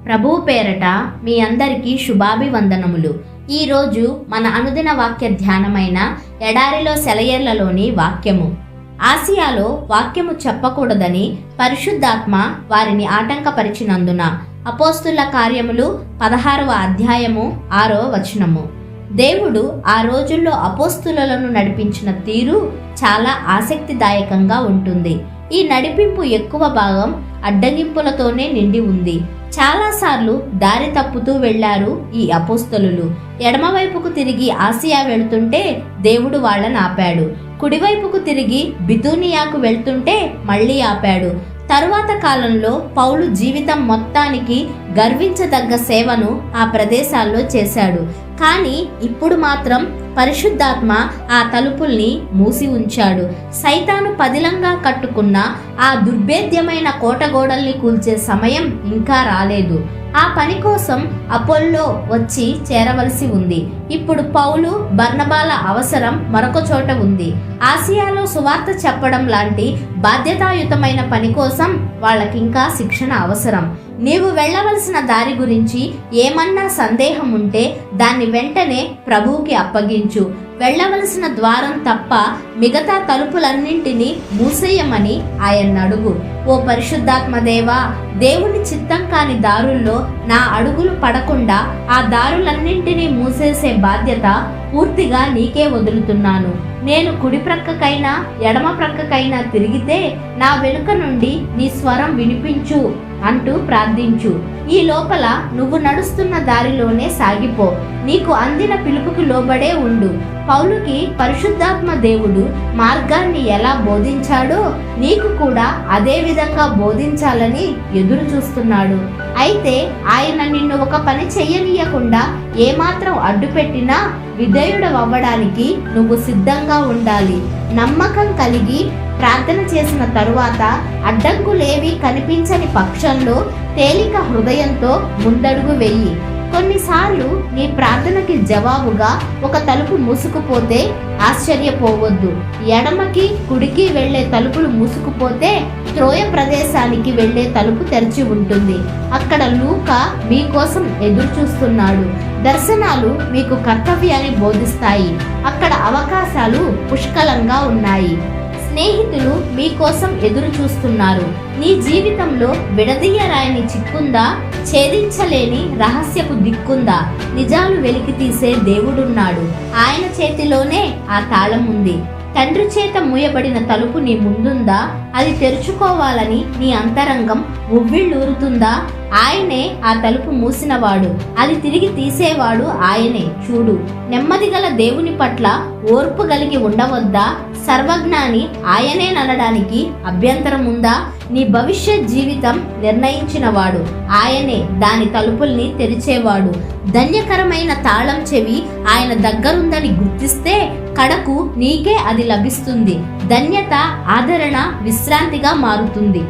ప్రభువు పేరట మీ అందరికీ శుభాభివందనములు. ఈరోజు మన అనుదిన వాక్య ధ్యానమైన ఎడారిలో సెలయేర్లలోని వాక్యము. ఆసియాలో వాక్యము చెప్పకూడదని పరిశుద్ధాత్మ వారిని ఆటంకపరిచినందున. అపోస్తుల కార్యములు 16వ అధ్యాయము 6వ వచనము. దేవుడు ఆ రోజుల్లో అపోస్తులను నడిపించిన తీరు చాలా ఆసక్తిదాయకంగా ఉంటుంది. ఈ నడిపింపు ఎక్కువ భాగం అడ్డగింపులతోనే నిండి ఉంది. చాలాసార్లు దారి తప్పుతూ వెళ్లారు ఈ అపోస్తలులు. ఎడమవైపుకు తిరిగి ఆసియా వెళ్తుంటే దేవుడు వాళ్ళని ఆపాడు. కుడివైపుకు తిరిగి బితూనియాకు వెళ్తుంటే మళ్ళీ ఆపాడు. తరువాత కాలంలో పౌలు జీవితం మొత్తానికి గర్వించదగ్గ సేవను ఆ ప్రదేశాల్లో చేశాడు. కానీ ఇప్పుడు మాత్రం పరిశుద్ధాత్మ ఆ తలుపుల్ని మూసి ఉంచాడు. సైతాను పదిలంగా కట్టుకున్న ఆ దుర్భేద్యమైన కోటగోడల్ని కూల్చే సమయం ఇంకా రాలేదు. ఆ పని కోసం అపోల్లో వచ్చి చేరవలసి ఉంది. ఇప్పుడు పౌలు బర్నబాల అవసరం మరొక చోట ఉంది. ఆసియాలో సువార్త చెప్పడం లాంటి బాధ్యతాయుతమైన పని కోసం వాళ్ళకింకా శిక్షణ అవసరం. నీవు వెళ్ళవలసిన దారి గురించి ఏమన్నా సందేహం ఉంటే దాన్ని వెంటనే ప్రభువుకి అప్పగించు. వెళ్ళవలసిన ద్వారం తప్ప మిగతా తలుపులన్నింటినీ మూసేయమని ఆయన అడుగు. ఓ పరిశుద్ధాత్మ దేవా, దేవుని చిత్తం కాని దారుల్లో నా అడుగులు పడకుండా ఆ దారులన్నింటినీ మూసేసే బాధ్యత పూర్తిగా నీకే వదులుతున్నాను. నేను కుడి ప్రక్కకైనా ఎడమ ప్రక్కకైనా తిరిగితే నా వెనుక నుండి నీ స్వరం వినిపించు అంటూ ప్రార్థించు. ఈ లోపల నువ్వు నడుస్తున్న దారిలోనే సాగిపో. నీకు అందిన పిలుపుకి లోబడే ఉండు. పౌలుకి పరిశుద్ధాత్మ దేవుడు మార్గాన్ని ఎలా బోధించాడో నీకు కూడా అదే విధంగా బోధించాలని ఎదురు చూస్తున్నాడు. అయితే ఆయన నిన్ను ఒక పని చెయ్యనీయకుండా ఏమాత్రం అడ్డుపెట్టినా విధేయుడవ్వడానికి నువ్వు సిద్ధంగా ఉండాలి. నమ్మకం కలిగి ప్రార్థన చేసిన తరువాత అడ్డంకులేవి కనిపించని పక్షంలో తేలిక హృదయంతో ముందడుగు వెయ్యి. కొన్నిసార్లు నీ ప్రార్థనకి జవాబుగా ఒక తలుపు మూసుకుపోతే ఆశ్చర్యపోవద్దు. ఎడమకి కుడికి వెళ్లే తలుపులు మూసుకుపోతే త్రోయ ప్రదేశానికి వెళ్లే తలుపు తెరిచి ఉంటుంది. అక్కడ లూకా మీకోసం ఎదురు చూస్తున్నాడు. దర్శనాలు మీకు కర్తవ్యాన్ని బోధిస్తాయి. అక్కడ అవకాశాలు పుష్కలంగా ఉన్నాయి. స్నేహితులు మీకోసం ఎదురు చూస్తున్నారు. నీ జీవితంలో విడదీయరాయని చిక్కుందా? ఛేదించలేని రహస్యపు దిక్కుందా? నిజాలు వెలికి తీసే దేవుడున్నాడు. ఆయన చేతిలోనే ఆ తాళం ఉంది. తండ్రి చేత మూయబడిన తలుపు నీ ముందుందా? అది తెరుచుకోవాలని నీ అంతరంగం ఉవ్విళ్ళూరుతుందా? ఆయనే ఆ తలుపు మూసినవాడు. అది తిరిగి తీసేవాడు ఆయనే. చూడు, నెమ్మదిగల దేవుని పట్ల ఓర్పు కలిగి ఉండవద్దా? సర్వజ్ఞాని ఆయనేననడానికి అభ్యంతరం ఉందా? నీ భవిష్యత్ జీవితం నిర్ణయించినవాడు ఆయనే. దాని తలుపుల్ని తెరిచేవాడు. ధన్యకరమైన తాళం చెవి ఆయన దగ్గరుందని గుర్తిస్తే కడకు నీకే అది లభిస్తుంది. ధన్యత, ఆదరణ, విశ్రాంతిగా మారుతుంది.